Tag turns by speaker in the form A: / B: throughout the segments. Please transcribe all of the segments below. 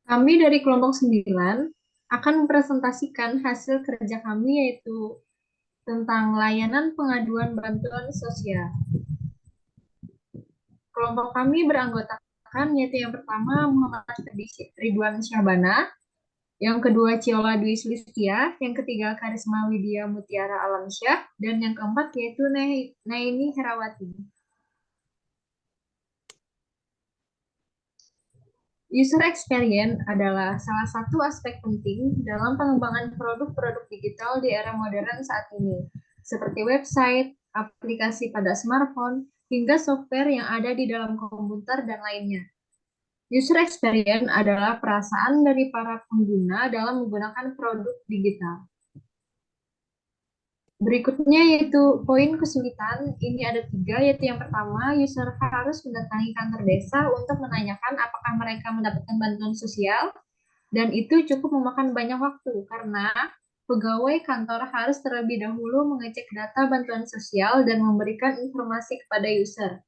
A: Kami dari kelompok 9 akan mempresentasikan hasil kerja kami yaitu tentang layanan pengaduan bantuan sosial. Kelompok kami beranggotakan yaitu yang pertama Muhammad Ridwan Syahbana, yang kedua Ciola Dwi Sulistia, yang ketiga Karisma Widya Mutiara Alamsyah, dan yang keempat yaitu Naini Herawati. User experience adalah salah satu aspek penting dalam pengembangan produk-produk digital di era modern saat ini, seperti website, aplikasi pada smartphone, hingga software yang ada di dalam komputer dan lainnya. User experience adalah perasaan dari para pengguna dalam menggunakan produk digital. Berikutnya yaitu poin kesulitan, ini ada tiga, yaitu yang pertama, user harus mendatangi kantor desa untuk menanyakan apakah mereka mendapatkan bantuan sosial, dan itu cukup memakan banyak waktu karena pegawai kantor harus terlebih dahulu mengecek data bantuan sosial dan memberikan informasi kepada user.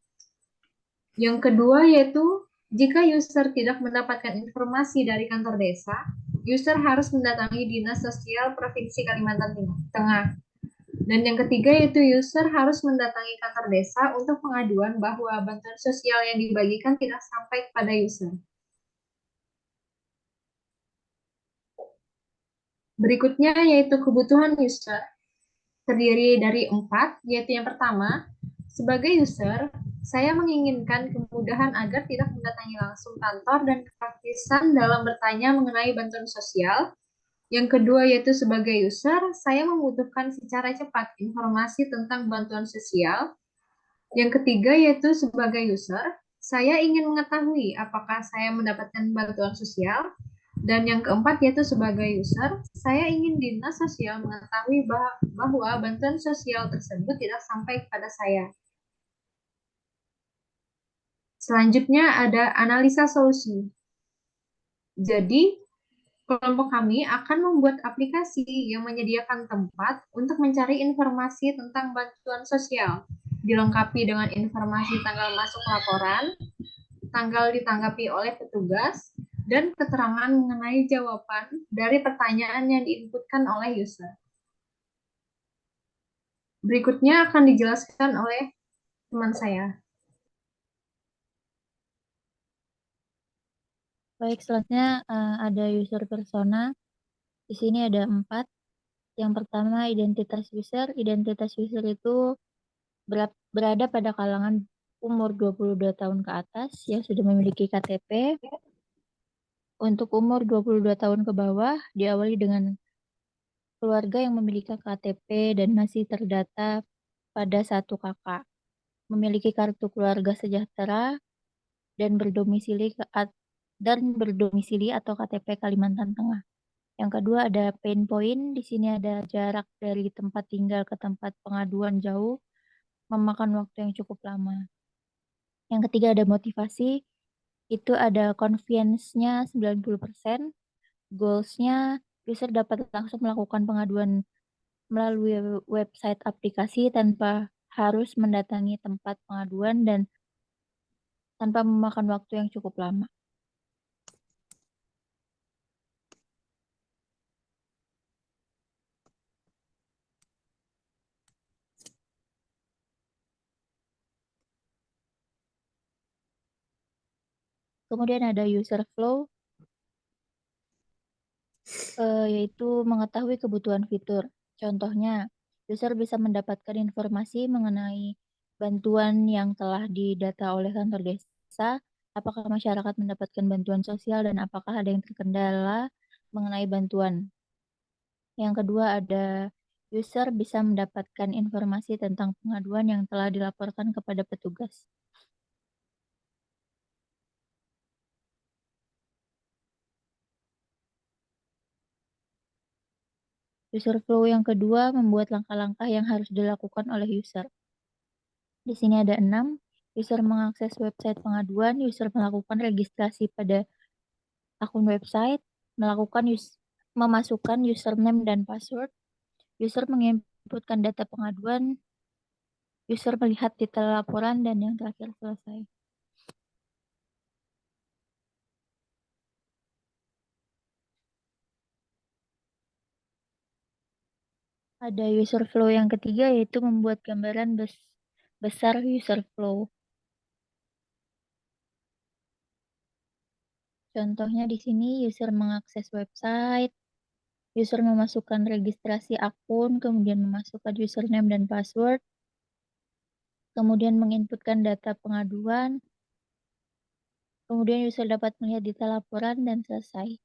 A: Yang kedua yaitu jika user tidak mendapatkan informasi dari kantor desa, user harus mendatangi Dinas Sosial Provinsi Kalimantan Tengah. Dan yang ketiga yaitu user harus mendatangi kantor desa untuk pengaduan bahwa bantuan sosial yang dibagikan tidak sampai kepada user. Berikutnya yaitu kebutuhan user, terdiri dari 4, yaitu yang pertama, sebagai user, saya menginginkan kemudahan agar tidak mendatangi langsung kantor dan kepraktisan dalam bertanya mengenai bantuan sosial. Yang kedua yaitu sebagai user, saya membutuhkan secara cepat informasi tentang bantuan sosial. Yang ketiga yaitu sebagai user, saya ingin mengetahui apakah saya mendapatkan bantuan sosial. Dan yang keempat yaitu sebagai user, saya ingin dinas sosial mengetahui bahwa bantuan sosial tersebut tidak sampai kepada saya. Selanjutnya ada analisa solusi. Jadi, kelompok kami akan membuat aplikasi yang menyediakan tempat untuk mencari informasi tentang bantuan sosial, dilengkapi dengan informasi tanggal masuk laporan, tanggal ditanggapi oleh petugas, dan keterangan mengenai jawaban dari pertanyaan yang diinputkan oleh user. Berikutnya akan dijelaskan oleh teman saya.
B: Baik, selanjutnya ada user persona. Di sini ada 4. Yang pertama, identitas user. Identitas user itu berada pada kalangan umur 22 tahun ke atas yang sudah memiliki KTP. Untuk umur 22 tahun ke bawah, diawali dengan keluarga yang memiliki KTP dan masih terdata pada satu kakak, memiliki kartu keluarga sejahtera dan berdomisili atau KTP Kalimantan Tengah. Yang kedua ada pain point. Di sini ada jarak dari tempat tinggal ke tempat pengaduan jauh, memakan waktu yang cukup lama. Yang ketiga ada motivasi. Itu ada convenience-nya 90%. Goals-nya user dapat langsung melakukan pengaduan melalui website aplikasi tanpa harus mendatangi tempat pengaduan dan tanpa memakan waktu yang cukup lama. Kemudian ada user flow, yaitu mengetahui kebutuhan fitur. Contohnya, user bisa mendapatkan informasi mengenai bantuan yang telah didata oleh kantor desa, apakah masyarakat mendapatkan bantuan sosial, dan apakah ada yang terkendala mengenai bantuan. Yang kedua ada user bisa mendapatkan informasi tentang pengaduan yang telah dilaporkan kepada petugas. User flow yang kedua membuat langkah-langkah yang harus dilakukan oleh user. Di sini ada 6. User mengakses website pengaduan, user melakukan registrasi pada akun website, memasukkan username dan password, user menginputkan data pengaduan, user melihat detail laporan, dan yang terakhir selesai. Ada user flow yang ketiga yaitu membuat gambaran besar user flow. Contohnya di sini user mengakses website, user memasukkan registrasi akun, kemudian memasukkan username dan password, kemudian menginputkan data pengaduan, kemudian user dapat melihat detail laporan dan selesai.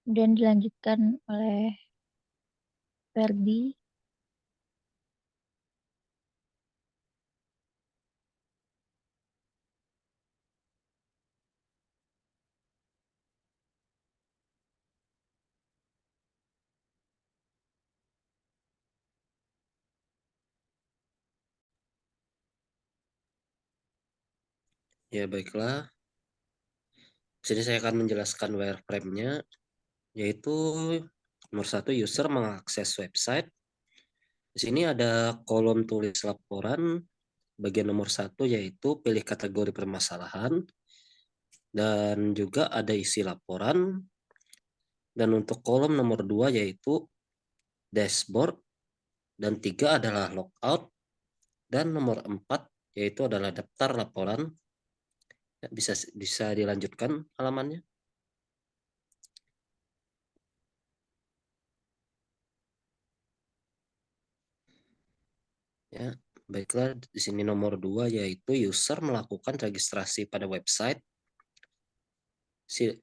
B: Kemudian dilanjutkan oleh Ferdi.
C: Ya baiklah, sini saya akan menjelaskan wireframe-nya, yaitu nomor satu user mengakses website. Di sini ada kolom tulis laporan, bagian nomor satu yaitu pilih kategori permasalahan, dan juga ada isi laporan. Dan untuk kolom nomor 2 yaitu dashboard, dan 3 adalah logout, dan nomor 4 yaitu adalah daftar laporan. Bisa dilanjutkan halamannya. Ya, baiklah, di sini nomor 2 yaitu user melakukan registrasi pada website.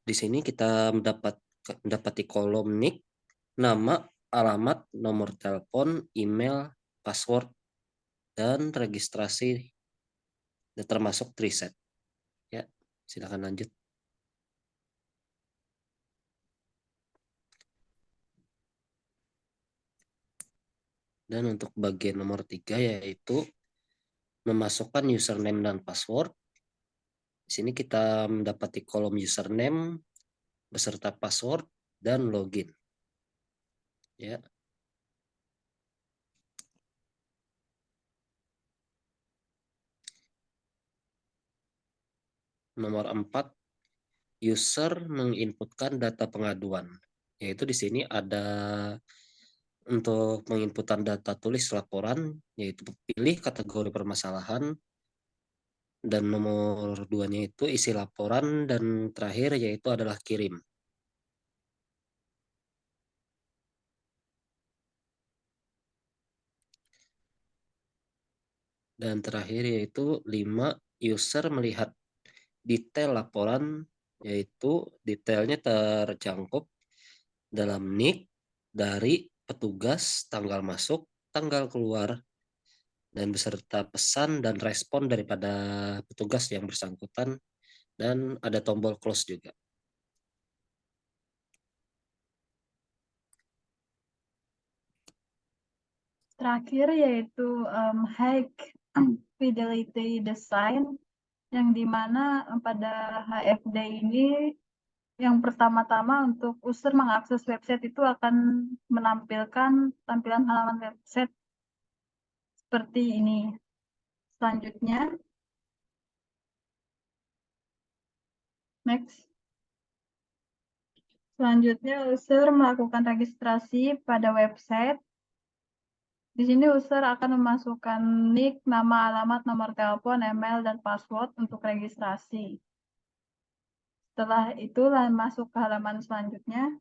C: Di sini kita mendapati kolom nick, nama, alamat, nomor telepon, email, password, dan registrasi termasuk preset. Ya, silakan lanjut. Dan untuk bagian nomor 3 yaitu memasukkan username dan password. Di sini kita mendapati kolom username beserta password dan login. Ya. Nomor 4, user menginputkan data pengaduan. Yaitu di sini ada untuk menginputkan data tulis laporan, yaitu pilih kategori permasalahan, dan nomor 2-nya itu isi laporan, dan terakhir yaitu adalah kirim. Dan terakhir yaitu 5, user melihat detail laporan, yaitu detailnya terjangkau dalam nick dari petugas, tanggal masuk, tanggal keluar, dan beserta pesan dan respon daripada petugas yang bersangkutan, dan ada tombol close juga.
D: Terakhir yaitu high fidelity design, yang dimana pada HFD ini yang pertama-tama untuk user mengakses website itu akan menampilkan tampilan halaman website seperti ini. Selanjutnya, next. Selanjutnya, user melakukan registrasi pada website. Di sini user akan memasukkan nick, nama, alamat, nomor telepon, email, dan password untuk registrasi. Setelah itu masuk ke halaman selanjutnya.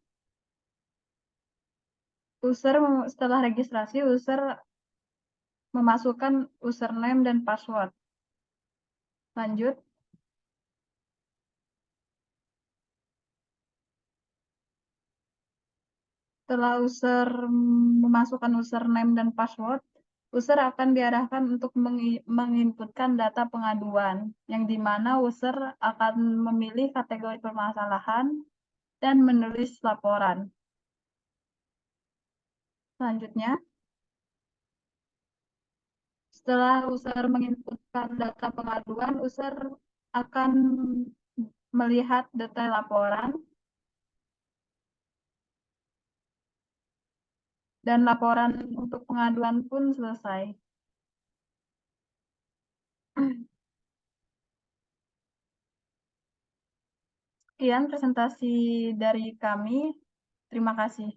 D: Setelah registrasi, user memasukkan username dan password. Lanjut. Setelah user memasukkan username dan password, user akan diarahkan untuk menginputkan data pengaduan, yang dimana user akan memilih kategori permasalahan dan menulis laporan. Selanjutnya, setelah user menginputkan data pengaduan, user akan melihat detail laporan, dan laporan untuk pengaduan pun selesai. Sekian presentasi dari kami. Terima kasih.